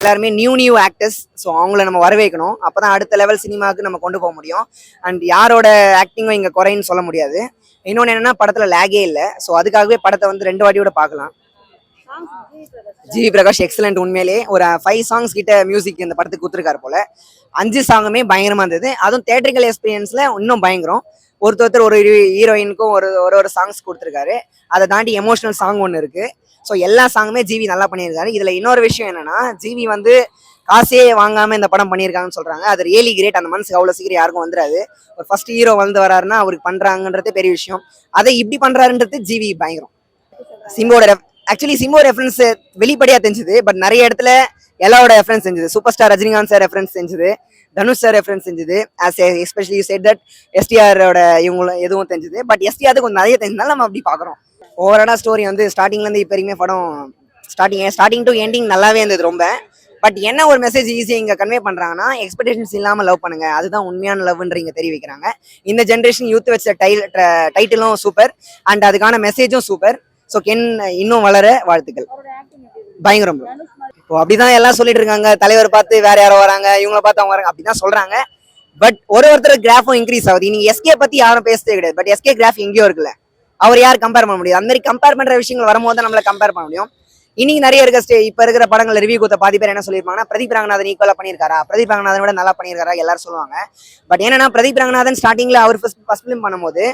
எல்லாருமே new actors. So அவங்கள நம்ம வரவேற்கணும். அப்பதான் அடுத்த லெவல் சினிமாவுக்கு நம்ம கொண்டு போக முடியும். அண்ட் யாரோட ஆக்டிங்கும் இங்கே குறைன்னு சொல்ல முடியாது. இன்னொன்று என்னன்னா படத்துல லேகே இல்லை. ஸோ அதுக்காகவே படத்தை வந்து 2 வாட்டியோட பார்க்கலாம். ஜிவி பிரகாஷ் எக்ஸலண்ட். உண்மையிலே ஒரு 5 சாங்ஸ் கிட்ட மியூசிக் இந்த படத்துக்கு கொடுத்துருக்காரு போல. 5 சாங்குமே பயங்கரமா இருந்தது. அதுவும் தியேட்டரிக்கல் எக்ஸ்பீரியன்ஸ்ல இன்னும் பயங்கரம். ஒருத்தர் ஒரு ஹீரோயினுக்கும் ஒரு சாங்ஸ் கொடுத்துருக்காரு. அதை தாண்டி எமோஷனல் சாங் ஒன்று இருக்கு. ஸோ எல்லா சாங்குமே ஜிவி நல்லா பண்ணியிருக்காரு. இதுல இன்னொரு விஷயம் என்னன்னா ஜிவி வந்து காசே வாங்காம இந்த படம் பண்ணியிருக்காங்கன்னு சொல்றாங்க. அது ரியலி கிரேட். அந்த மனசுக்கு அவ்வளவு சீக்கிரம் யாருக்கும் வந்துடாது. ஒரு ஃபர்ஸ்ட் ஹீரோ வந்து வராருன்னா அவருக்கு பண்றாங்கன்றது பெரிய விஷயம். அதை இப்படி பண்றாருன்றது ஜிவி பயங்கரம். சிம்போ ரெஃபரன்ஸ் வெளிப்படையா தெரிஞ்சது. பட் நிறைய இடத்துல எல்லாரோட ரெஃபரன்ஸ் செஞ்சது. Super star Rajinikanth sir reference செஞ்சது, தனுஷ் சார் ரெஃபரன்ஸ் செஞ்சது. எஸ்பெஷலி செட் தட் எஸ்டிஆரோட இவங்களும் எதுவும் தெரிஞ்சது. பட் எஸ்டிஆருக்கு கொஞ்சம் நிறைய தெரிஞ்சதுனால நம்ம அப்படி பாக்குறோம். ஓவராலா ஸ்டோரி வந்து ஸ்டார்டிங்ல இருந்து இப்போ வரைக்குமே படம் ஸ்டார்டிங் டு எண்டிங் நல்லாவே இருந்தது ரொம்ப. பட் என்ன ஒரு மெசேஜ் ஈஸியாக இங்கே கன்வே பண்ணுறாங்கன்னா, எக்ஸ்பெக்டேஷன்ஸ் இல்லாமல் லவ் பண்ணுங்க, அதுதான் உண்மையான லவ்ன்ற இங்கே தெரிவிக்கிறாங்க. இந்த ஜென்ரேஷன் யூத் வச்ச டைட்டிலும் சூப்பர் அண்ட் அதுக்கான மெசேஜும் சூப்பர். ஸோ கென் இன்னும் வளர வாழ்த்துக்கள். பயங்கரம். இப்போ அப்படிதான் எல்லாம் சொல்லிட்டு இருக்காங்க. தலைவர் பார்த்து வேற யாரோ வராங்க, இவங்கள பார்த்து அவங்க வராங்க, அப்படிதான் சொல்றாங்க. பட் ஒருத்தர் கிராஃபும் இன்க்ரீஸ் ஆகுது. நீங்க எஸ்கே பத்தி யாரும் பேசவே கிடையாது. பட் எஸ்கே கிராஃப் எங்கேயோ இருக்குல்ல, அவர் யார் கம்பேர் பண்ண முடியும்? அந்த மாதிரி கம்பேர் பண்ற விஷயங்கள் வரும்போது தான் நம்மள கம்பேர் பண்ண முடியும். இன்னைக்கு நிறைய இருக்க இப்ப இருக்கிற படங்கள் ரிவ்யூ கொடுத்த பாதி பேர் என்ன சொல்லியிருப்பாங்கன்னா, பிரதீப் ரங்கநாதன் ஈக்குவலா பண்ணியிருக்காரா, பிரதீப் ரங்கநாதன் விட நல்லா பண்ணியிருக்காரா எல்லாரும் சொல்லுவாங்க. பட் என்னன்னா பிரதீப் ரங்கநாதன் ஸ்டார்டிங்ல அவர் ஃபர்ஸ்ட் ஃபிலிம் பண்ணும்போது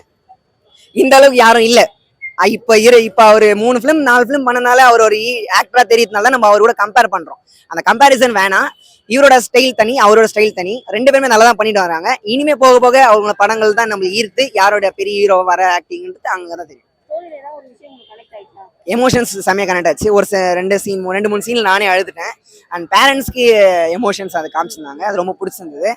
இந்த அளவுக்கு யாரும் இல்லை. இப்ப அவரு 3 ஃபிலிம் 4 ஃபிலிம் பண்ணனால அவர் ஒரு ஆக்டரா தெரியுதுனால நம்ம அவர் கூட கம்பேர் பண்றோம். அந்த கம்பேரிசன் வேணாம். இவரோட ஸ்டைல் தனி, அவரோட ஸ்டைல் தனி. 2 பேருமே நல்லா தான் பண்ணிட்டு வராங்க. இனிமே போக போக அவங்க படங்கள் தான் நம்ம ஈர்த்து யாரோட பெரிய ஹீரோ வர ஆக்டிங்ன்றது அங்கதான் தெரியும். எமோஷன்ஸ் செமையா கனெக்ட் ஆச்சு. ஒரு 2-3 சீன்ல நானே அழுதுட்டேன். அண்ட் பேரண்ட்ஸ்க்கு எமோஷன்ஸ் அதை காமிச்சிருந்தாங்க. அது ரொம்ப பிடிச்சிருந்தது.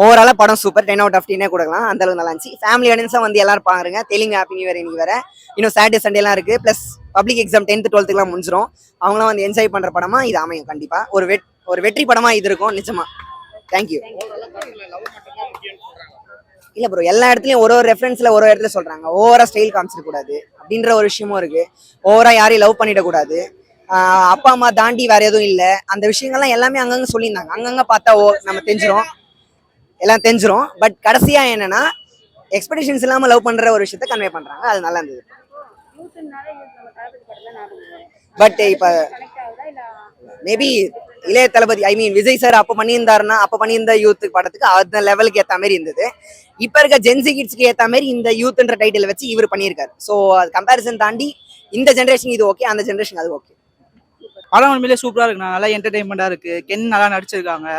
ஓவராலா படம் சூப்பர். 10 out of 10 கொடுக்கலாம். அந்த அளவுக்கு நல்லா இருந்துச்சு. ஃபேமிலி ஆடியன்ஸா வந்து எல்லாரும் பாருங்க. தெலுங்கு ஹாப்பி நியூ இயர் இன்னைக்கு வேற. இன்னும் சாட்டர்டே சண்டே எல்லாம் இருக்கு. Plus public exam 10th 12th எல்லாம் முடிஞ்சிடும். அவங்களாம் வந்து என்ஜாய் பண்ற படமா இது அமையும். கண்டிப்பா ஒரு வெற்றி படமா இது இருக்கும் நிச்சயமா. தேங்க்யூ. இல்ல ப்ரோ, எல்லா இடத்துலயும் ஒரு ரெஃபரன்ஸ்ல ஒரு இடத்துல சொல்றாங்க. ஓவரா ஸ்டைல் காமிச்சிட கூடாது அப்படின்ற ஒரு விஷயமும் இருக்கு. ஓவரா யாரையும் லவ் பண்ணிட கூடாது. அப்பா அம்மா தாண்டி வேற எதுவும் இல்லை. அந்த விஷயங்கள்லாம் எல்லாமே அங்கங்க சொல்லியிருந்தாங்க. அங்கங்க பார்த்தா நம்ம எல்லாம் தெரிஞ்சிரும். பட் கடைசியா என்னன்னா எக்ஸ்பெக்டேஷன்ஸ் இல்லாம லவ் பண்ற ஒரு விஷயத்த கன்வே பண்றாங்க. அது நல்லா இருந்தது. பட் இப்ப மேபி இளைய தளபதி விஜய் சார் அப்ப பண்ணியிருந்த யூத் படத்துக்கு அந்த லெவலுக்கு ஏத்த மாதிரி இருந்தது. இப்ப இருக்க ஜென்சி கிட்ஸ்க்கு ஏத்த மாதிரி இந்த யூத்ன்ற டைட்டில் வச்சு இவர் பண்ணியிருக்காரு. ஸோ அது கம்பேரிசன் தாண்டி இந்த ஜென்ரேஷன் இது ஓகே, அந்த ஜென்ரேஷன் அது ஓகே. படம் உண்மையிலே சூப்பரா இருக்கு. நல்லா என்டர்டைன்மெண்டா இருக்கு. கென் நல்லா நடிச்சிருக்காங்க.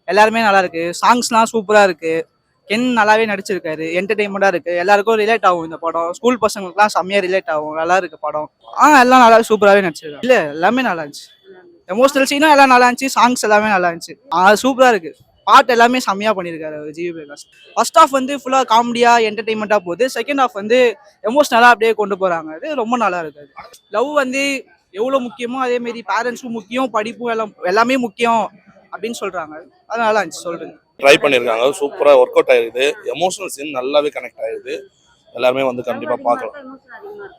எல்லாருமே நல்லா இருக்கு. சாங்ஸ்லாம் சூப்பரா இருக்கு. கென் நல்லாவே நடிச்சிருக்காரு. என்டர்டைன்மெண்டா இருக்கு. எல்லாருக்கும் ரிலேட் ஆகும் இந்த படம். ஸ்கூல் பசங்களுக்குலாம் செம்மையா ரிலேட் ஆகும். நல்லா இருக்கு படம். எல்லாம் நல்லா சூப்பராகவே நடிச்சிருக்காங்க. இல்ல எல்லாமே நல்லா இருந்துச்சு. எமோஷனல் சீனும் எல்லாம் நல்லா இருந்துச்சு. சாங்ஸ் எல்லாமே நல்லா இருந்துச்சு. சூப்பரா இருக்கு. பாட்டு எல்லாமே செம்மையா பண்ணியிருக்காரு ஜிவி பிரகாஷ். ஃபர்ஸ்ட் ஹாஃப் வந்து ஃபுல்லா காமெடியா என்டர்டைன்மெண்டா போகுது. செகண்ட் ஹாஃப் வந்து எமோஷனலா அப்படியே கொண்டு போறாங்க. அது ரொம்ப நல்லா இருக்கு. லவ் வந்து எவ்வளவு முக்கியமோ அதே மாதிரி பேரண்ட்ஸும் முக்கியம், படிப்பும் எல்லாமே முக்கியம் அப்படின்னு சொல்றாங்க. அது நல்லா இருந்துச்சு. சொல்றேன் ட்ரை பண்ணியிருக்காங்க. சூப்பராக ஒர்க் அவுட் ஆயிருது. எமோஷனல் சீன் நல்லாவே கனெக்ட் ஆயிருது. எல்லாருமே வந்து கண்டிப்பாக பார்க்கலாம்.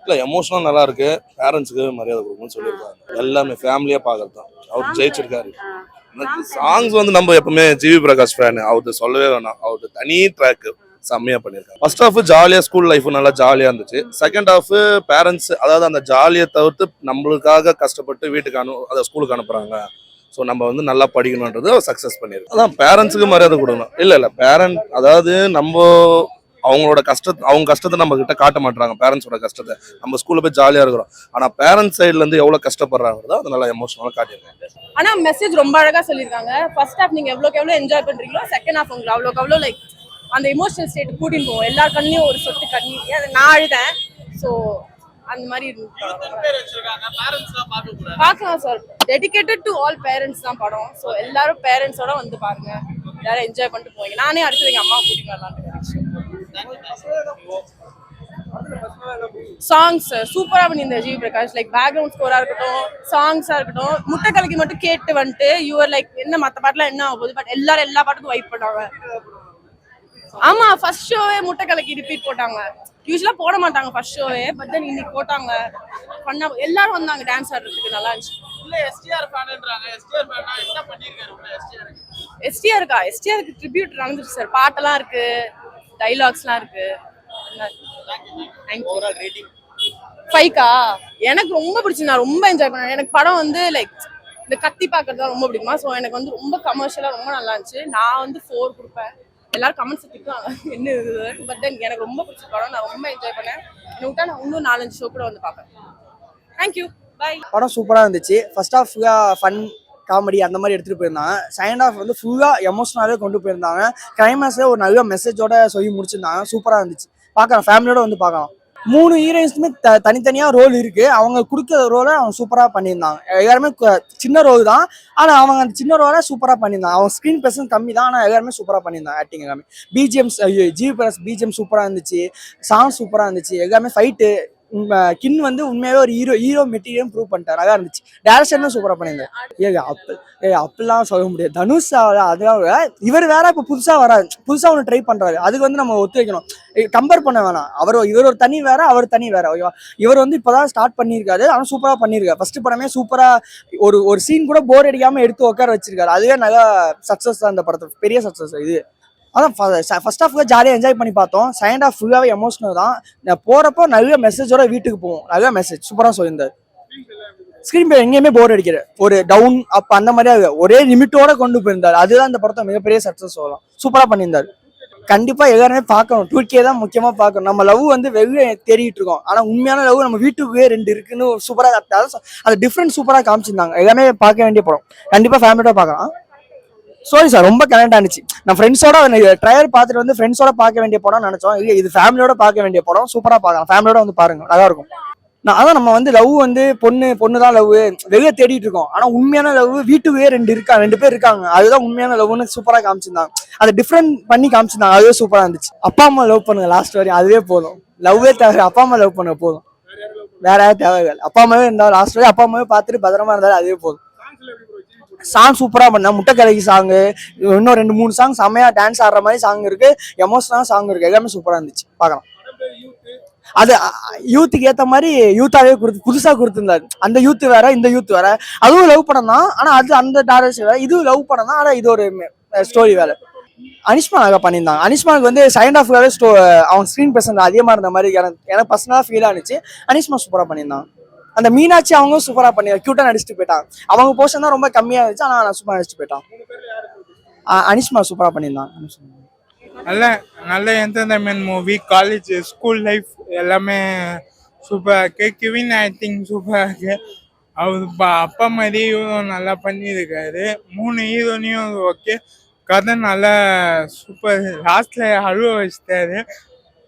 இல்லை எமோஷனல் நல்லா இருக்கு. பேரண்ட்ஸுக்கு மரியாதை கொடுக்கணும்னு சொல்லியிருக்காங்க. எல்லாமே ஃபேமிலியாக பார்க்கறது தான். அவர் ஜெயிச்சிருக்காரு. சாங்ஸ் வந்து நம்ம எப்பவுமே ஜிவி பிரகாஷ் ஃபேனு. அவருக்கு சொல்லவே வேணாம். அவருக்கு தனி ட்ராக்கு செம்மையாக பண்ணியிருக்காங்க. ஃபர்ஸ்ட் ஹாஃப் ஜாலியாக ஸ்கூல் லைஃப் நல்லா ஜாலியாக இருந்துச்சு. செகண்ட் ஹாஃப் பேரண்ட்ஸ் அதாவது அந்த ஜாலியை தவிர்த்து நம்மளுக்காக கஷ்டப்பட்டு வீட்டுக்கு அதை ஸ்கூலுக்கு அனுப்புகிறாங்க. ஸோ நம்ம வந்து நல்லா படிக்கணுன்றது சக்ஸஸ் பண்ணியிருக்கு. அதான் பேரண்ட்ஸுக்கு மரியாதை கொடுக்கணும். இல்லை பேரண்ட் அதாவது அவங்க கஷ்டத்தை நம்ம கிட்ட காட்ட மாட்டாங்க. பேரண்ட்ஸோட கஷ்டத்தை நம்ம ஸ்கூல்ல போய் ஜாலியா இருக்கிறோம். ஆனா பேரண்ட்ஸ் சைட்ல இருந்து எவ்வளவு கஷ்டப்படுறாங்கிறத அது நல்லா எமோஷனலா காட்டியிருக்காங்க. ஆனா மெசேஜ் ரொம்ப அழகா சொல்லியிருக்காங்க. ஃபர்ஸ்ட் ஹாஃப் நீங்க எவ்வளவு என்ஜாய் பண்றீங்களோ செகண்ட் ஹாஃப் உங்களுக்கு அவ்வளோ லைக் அந்த எமோஷனல் ஸ்டேட் கூட்டின்னு போவோம். எல்லார் கண்ணிலையும் ஒரு சொட்டு கண்ணி நான் அழுதேன். ஸோ அந்த மாதிரி பார்க்கலாம் sir. Dedicated to all parents தான் படம். ஸோ எல்லாரும் பேரண்ட்ஸோட வந்து பாருங்க. எல்லாரும் என்ஜாய் பண்ணிட்டு போவீங்க. நானே அடுத்தது எங்க அம்மா கூட்டிட்டு வரலான்னு. சாங்ஸ் சூப்பரா பண்ணியிருந்த ஜிவி பிரகாஷ். லைக் பேக்ரவுண்ட் ஸ்கோரா இருக்கட்டும், சாங்ஸா இருக்கட்டும், முட்டை கலக்கி மட்டும் கேட்டு வந்துட்டு யூஆர் லைக் என்ன மற்ற பாட்டுலாம் என்ன ஆகும் போது. பட் எல்லாரும் எல்லா பாட்டுக்கும் வைப் பண்ணாங்க. ஆமா ஃபர்ஸ்ட் ஷோவே முட்டை கலக்கி ரிப்பீட் போட்டாங்க. யூஸ்வலா போட மாட்டாங்க ஃபர்ஸ்ட் ஷோவே, பட் தென் இன்னைக்கு போட்டாங்க. பண்ணா எல்லாரும் வந்தாங்க டான்ஸ் ஆடுறதுக்கு, நல்லா இருந்துச்சு. எஸ்டிஆருக்கு ட்ரிபியூட் நடந்துச்சு சார். பாட்டெல்லாம் இருக்கு, டைலாக்ஸ்லாம் இருக்கு. ஃபைக்கா எனக்கு ரொம்ப பிடிச்சி, நான் ரொம்ப என்ஜாய் பண்ணேன். எனக்கு படம் வந்து லைக் இந்த கத்தி பார்க்கறது தான் ரொம்ப பிடிக்குமா. ஸோ எனக்கு வந்து ரொம்ப கமர்ஷியலாக ரொம்ப நல்லா இருந்துச்சு. நான் வந்து 4 கொடுப்பேன். எல்லாரும் கமெண்ட்ஸ் திட்டுவாங்க என்ன இது, பட் தென் எனக்கு ரொம்ப பிடிச்ச படம், நான் ரொம்ப என்ஜாய் பண்ணேன். என்ன விட்டா நான் இன்னும் 4-5 ஷோ கூட வந்து பார்ப்பேன். Thank you, bye. படம் சூப்பராக இருந்துச்சு. ஃபர்ஸ்ட் ஹாஃப் ஃபுல்லாக ஃபன் காமெடி அந்த மாதிரி எடுத்துகிட்டு போயிருந்தாங்க. செகண்ட் ஹாஃப் வந்து ஃபுல்லாக எமோஷனலாகவே கொண்டு போயிருந்தாங்க. கிளைமேக்ஸில் ஒரு நல்ல மெசேஜோட சொல்லி முடிச்சிருந்தாங்க. சூப்பராக இருந்துச்சு, பார்க்கலாம், ஃபேமிலியோட வந்து பார்க்கலாம். 3 ஹீரோயின்ஸுமே தனித்தனியாக ரோல் இருக்கு. அவங்க கொடுக்குற ரோலை அவங்க சூப்பராக பண்ணியிருந்தாங்க. எல்லாருமே சின்ன ரோல் தான், ஆனால் அவங்க அந்த சின்ன ரோலை சூப்பராக பண்ணியிருந்தாங்க. அவங்க ஸ்க்ரீன் ப்ரெசன்ஸ் கம்மி தான், ஆனால் எல்லாருமே சூப்பராக பண்ணியிருந்தாங்க. ஆக்டிங் எல்லாமே, பிஜிஎம்ஸ், ஜிவி பிரகாஷ் பிஜிஎம் சூப்பராக இருந்துச்சு. சாங் சூப்பராக இருந்துச்சு. எல்லாமே ஃபைட்டு. கின் வந்து உண்மையாவே ஒரு ஹீரோ மெட்டீரியல் ப்ரூவ் பண்ணிட்டார். நல்லா இருந்துச்சு. டேரக்ஷனும் சூப்பராக பண்ணியிருந்தார். அப்படிலாம் சொல்ல முடியாது. தனுஷ் அதாவது இவர் வேற இப்போ புதுசாக ஒன்று ட்ரை பண்றாரு. அதுக்கு வந்து நம்ம ஒத்து வைக்கணும், கம்பேர் பண்ண வேணாம். இவர் ஒரு தனி வேற, அவர் தனி வேற, ஓகேவா? இவர் வந்து இப்போதான் ஸ்டார்ட் பண்ணியிருக்காரு, ஆனால் சூப்பராக பண்ணியிருக்காரு. ஃபர்ஸ்ட் படமே சூப்பராக ஒரு சீன் கூட போர் அடிக்காம எடுத்து உட்கார வச்சிருக்காரு. அதுவே நல்லா சக்ஸஸ் தான் இந்த படத்தை, பெரிய சக்ஸஸ் இது. அதான் ஃபர்ஸ்ட் ஹாஃப் ஜாலியாக என்ஜாய் பண்ணி பார்த்தோம். செகண்ட் ஹாஃப் ஃபுல்லாகவே எமோஷனல் தான். நான் போகிறப்போ நல்ல மெசேஜோட வீட்டுக்கு போவோம். நல்ல மெசேஜ் சூப்பராக சொல்லியிருந்தார். ஸ்க்ரீன் பிளே எங்கேயுமே போர் அடிக்கிற ஒரு டவுன் அப் அந்த மாதிரியா ஒரே லிமிட்டோட கொண்டு போயிருந்தார். அதுதான் இந்த படத்தை மிகப்பெரிய சக்ஸஸ் சொல்லலாம். சூப்பராக பண்ணியிருந்தார். கண்டிப்பாக எல்லாருமே பார்க்கணும். 2K தான் முக்கியமாக பார்க்கணும். நம்ம லவ் வந்து வெளியே தேடிட்டு இருக்கோம், ஆனால் உண்மையான லவ் நம்ம வீட்டுக்குள்ளே 2 இருக்குன்னு சூப்பராக அது டிஃப்ரெண்ட் சூப்பராக காமிச்சிருந்தாங்க. எல்லாமே பார்க்க வேண்டிய படம். கண்டிப்பாக ஃபேமிலியோட பார்க்கலாம். சாரி சார், ரொம்ப கனெக்ட் ஆனிச்சு. நான் ஃப்ரெண்ட்ஸோட ட்ரையர் பார்த்துட்டு வந்து ஃப்ரெண்ட்ஸோட பார்க்க வேண்டிய படம் நினைச்சோம். இல்லை, இது ஃபேமிலியோட பார்க்க வேண்டிய படம். சூப்பராக பார்க்கலாம், ஃபேமிலியோட வந்து பாருங்க, நல்லா இருக்கும். அதான் நம்ம வந்து லவ் வந்து பொண்ணு தான் லவ் வெளியே தேடிட்டு இருக்கோம், ஆனால் உண்மையான லவ் வீட்டுக்குள்ளே 2 பேர் இருக்காங்க. அதுதான் உண்மையான லவ்னு சூப்பராக காமிச்சிருந்தாங்க. அதை டிஃப்ரெண்ட் பண்ணி காமிச்சிருந்தாங்க. அதுவே சூப்பராக இருந்துச்சு. அப்பா அம்மா லவ் பண்ணுங்க லாஸ்ட் வரையும், அதுவே போதும். லவ்வே தேவை, அப்பா அம்மா லவ் பண்ண போதும், வேற யாரும் தேவைகள். அப்பா அம்மாவே இருந்தாலும் லாஸ்ட் வரையும் அப்பா அம்மாவே பார்த்துட்டு பத்திரமா இருந்தாலும் அதுவே போதும். சாங் சூப்பராக பண்ண, முட்டை கலக்கி சாங்கு, இன்னும் 2-3 சாங் செம்மையா டான்ஸ் ஆடுற மாதிரி சாங் இருக்கு, எமோஷனலான சாங் இருக்கு. எல்லாமே சூப்பராக இருந்துச்சு, பார்க்கலாம். அது யூத்துக்கு ஏற்ற மாதிரி யூத்தாவே புதுசாக கொடுத்துருந்தாரு. அந்த யூத் வேற, இந்த யூத் வேற. அதுவும் லவ் படம் தான், ஆனால் அது அந்த டைரக்ஷன் வேற. இதுவும் லவ் படம் தான், ஆனால் இது ஒரு ஸ்டோரி வேற. அனிஷ்மா அழகாக பண்ணியிருந்தாங்க. அனிஷ்மாவுக்கு வந்து செகண்ட் ஹாஃப் வேற அவங்க ஸ்க்ரீன் பிரசன்ட் அதிகமாக இருந்த மாதிரி எனக்கு பர்சனலாக ஃபீல் ஆனிச்சு. அனிஷ்மா சூப்பராக பண்ணியிருந்தாங்க. அந்த மீனாட்சி அவங்க சூப்பராக பண்ணி கியூட்டா நடிச்சுட்டு போயிட்டாங்க. அவங்க போர்ஷன் தான் ரொம்ப கம்மியாக இருந்துச்சு, ஆனால் சூப்பராக நடிச்சுட்டு போயிட்டான். அனிஷ்மா சூப்பராக பண்ணியிருந்தாங்க. நல்ல entertainment movie. College school life எல்லாமே சூப்பராக இருக்கு. கிவின் ஆக்டிங் சூப்பராக இருக்கு. அவர் அப்பா மாதிரியும் நல்லா பண்ணியிருக்காரு. 3 ஹீரோனையும் ஓகே. கதை நல்லா சூப்பர். லாஸ்ட்ல அழுவ வச்சுட்டாரு,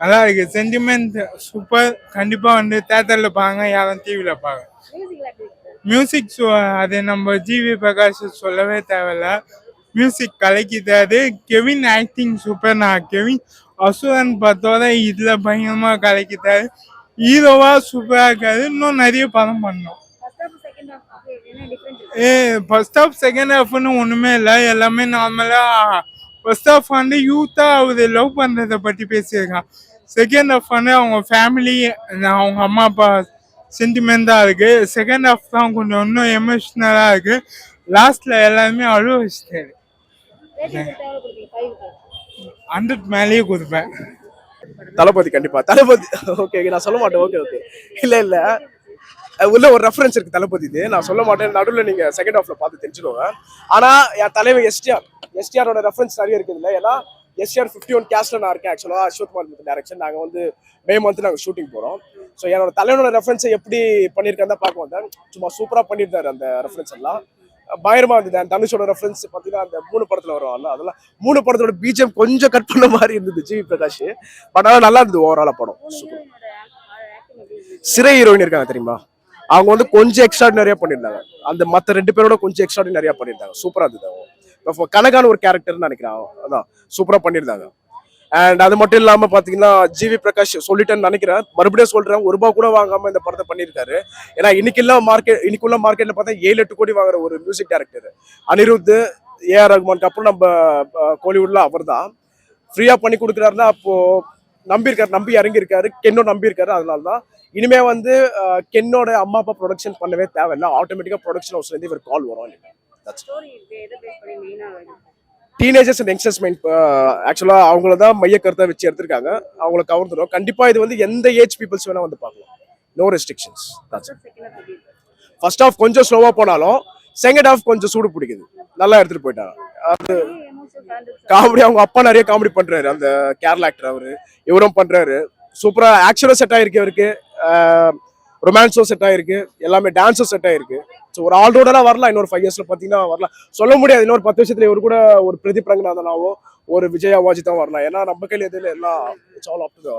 நல்லா இருக்கு. Sentiment super. கண்டிப்பாக வந்து தேட்டரில் பாருங்க, யாரும் டிவியில் பாருங்க. மியூசிக் அது நம்ம ஜிவி பிரகாஷ் சொல்லவே தேவையில்ல. மியூசிக் கலக்கிட்டாரு. Kevin acting super. நான் கெவின் அசுரன் பார்த்தோட இதில் பயங்கரமாக கலக்கிட்டாரு. ஹீரோவா சூப்பராக இருக்காரு. இன்னும் நிறைய படம் பண்ணோம். ஃபர்ஸ்ட் ஹாஃப் செகண்ட் ஹாஃப்னு ஒன்றுமே இல்லை, எல்லாமே நார்மலாக. ஃபர்ஸ்ட் ஹாஃப் வந்து யூத்தா அவர் லவ் பண்ணுறதை பற்றி பேசியிருக்கான். செகண்ட் ஹாஃப் வந்து அவங்க ஃபேமிலி, அவங்க அம்மா அப்பா சென்டிமெண்ட்டாக இருக்கு. செகண்ட் ஹாஃப் தான் கொஞ்சம் இன்னும் எமோஷ்னலாக இருக்கு. லாஸ்ட்ல எல்லாருமே அழுவ வச்சுட்டாரு. 100 மேலேயே கொடுப்பேன். தளபதி கண்டிப்பா. தளபதி ஓகே, நான் சொல்ல மாட்டேன். ஓகே இல்ல உள்ள ஒரு ரெஃபரன்ஸ் இருக்கு தளபதி. இது நான் சொல்ல மாட்டேன், நடுவில் நீங்க செகண்ட் ஹாஃப்ல பார்த்து தெரிஞ்சுடுவாங்க. ஆனா என் தலைவர் எஸ்டிஆரோட ரெஃபரன்ஸ் நிறைய இருக்குது இல்லை. ஏன்னா SR 51 கேஸ்ட்ல நான் இருக்கேன். ஆக்சுவலா அஸ்வத்குமார் டைரக்ஷன். நாங்க வந்து மே மந்த் நாங்க ஷூட்டிங் போறோம். ஸோ என்னோட தலைவனோட ரெஃபரன்ஸை எப்படி பண்ணியிருக்கேன் தான் பார்க்க வந்தேன். சும்மா சூப்பரா பண்ணியிருந்தாரு அந்த ரெஃபரன்ஸ் எல்லாம். பயங்கரமா இருந்தது. தனுஷோட ரெஃபரன்ஸ் பார்த்தீங்கன்னா அந்த 3 படத்துல வருவாங்கல்ல, அதெல்லாம் 3 படத்தோட பிஜிஎம் கொஞ்சம் கட் பண்ண மாதிரி இருந்தது ஜிவி பிரகாஷ். பட் ஆனால் நல்லா இருந்தது ஓவராலா படம். சிறை ஹீரோயின் இருக்காங்க தெரியுமா, அவங்க வந்து கொஞ்சம் எக்ஸ்ட்ராடினரியா பண்ணியிருந்தாங்க. அந்த மற்ற 2 பேரோட கொஞ்சம் எக்ஸ்ட்ராடினரியா பண்ணியிருந்தாங்க. சூப்பரா இருந்தது. அவங்க கனகான ஒரு கேரக்டர்னு நினைக்கிறேன். அதான் சூப்பரா பண்ணியிருந்தாங்க. அண்ட் அது மட்டும் இல்லாம பாத்தீங்கன்னா ஜிவி பிரகாஷ் சொல்லிட்டேன்னு நினைக்கிறேன், மறுபடியும் சொல்றேன், ₹1 கூட வாங்காம இந்த படத்தை பண்ணியிருக்காரு. ஏன்னா இன்னைக்குள்ள மார்க்கெட்ல பார்த்தா 7-8 கோடி வாங்குற ஒரு மியூசிக் டைரக்டர் அனிருத், AR ரஹ்மானுக்கு அப்புறம் நம்ம கோலிவுட்ல அவர் தான் ஃப்ரீயா பண்ணி கொடுக்குறாருன்னா, அப்போ நம்பி இறங்கியிருக்காரு, கென்னோ நம்பியிருக்காரு. அதனால தான் இனிமே வந்து கென்னோட அம்மா அப்பா ப்ரொடக்ஷன் பண்ணவே தேவையில்லை. ஆட்டோமேட்டிக்காக ப்ரொடக்ஷன் ஹவுஸ்லேருந்து இவர் கால் வரும். டீனேஜர்ஸ் அண்ட் யங்ஸ்டர்ஸ் மைண்ட் ஆக்சுவலாக அவங்கள தான் மைய கருத்தை வச்சு எடுத்திருக்காங்க. அவங்கள கவர்ந்துடும். கண்டிப்பாக இது வந்து எந்த ஏஜ் பீப்புள்ஸ் வேணால் வந்து பார்க்கலாம். No restrictions. ஃபர்ஸ்ட் ஹாஃப் கொஞ்சம் ஸ்லோவாக போனாலும் செகண்ட் ஹாஃப் கொஞ்சம் சூடு பிடிக்குது. நல்லா எடுத்துகிட்டு போயிட்டாங்க. அது காமெடி, அவங்க அப்பா நிறைய காமெடி பண்றாரு. அந்த கேரளா ஆக்டர் அவரு, இவரும் பண்றாரு. சூப்பரா ஆக்சுவலா செட் ஆயிருக்கு இவருக்கு. ரொமான்ஸும் செட் ஆயிருக்கு, எல்லாமே டான்ஸும் செட் ஆயிருக்கு. ஸோ ஒரு ஆல்ரவுண்டரா வரலாம். இன்னொரு 5 yearsல பார்த்தீங்கன்னா வரலாம். சொல்ல முடியாது இன்னொரு 10 வருஷத்துல இவர் கூட ஒரு பிரதீப் ரங்கநாதனாவோ ஒரு விஜய் அவாஜி தான் வரலாம். ஏன்னா நம்ம கையில் எதுல எல்லாம் இட்ஸ் ஆல் அப் டு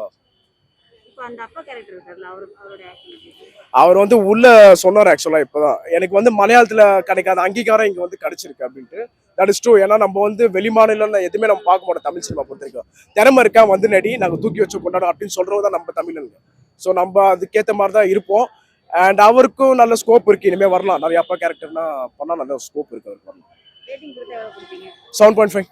அவர் வந்து உள்ள சொன்னார். ஆக்சுவலா இப்பதான் எனக்கு வந்து மலையாளத்துல கிடைக்காத அங்கீகாரம் இங்க வந்து கிடைச்சிருக்கு அப்படின்ட்டு. That is true. ஏன்னா நம்ம வந்து வெளிமாநிலம் எதுவுமே நம்ம பார்க்க மாட்டோம். தமிழ் சினிமா பொறுத்த வரைக்கும் திறமை இருக்கா வந்து நடி, நாங்க தூக்கி வச்சு கொண்டாடும் அப்படின்னு சொல்றவங்க தான் நம்ம தமிழனுங்க. ஸோ நம்ம அதுக்கேற்ற மாதிரி தான் இருப்போம். அண்ட் அவருக்கும் நல்ல ஸ்கோப் இருக்கு. இனிமே வரலாம். நிறைய அப்பா கேரக்டர்னா பண்ணா நல்ல ஸ்கோப் இருக்கு. அவருக்கு 7.5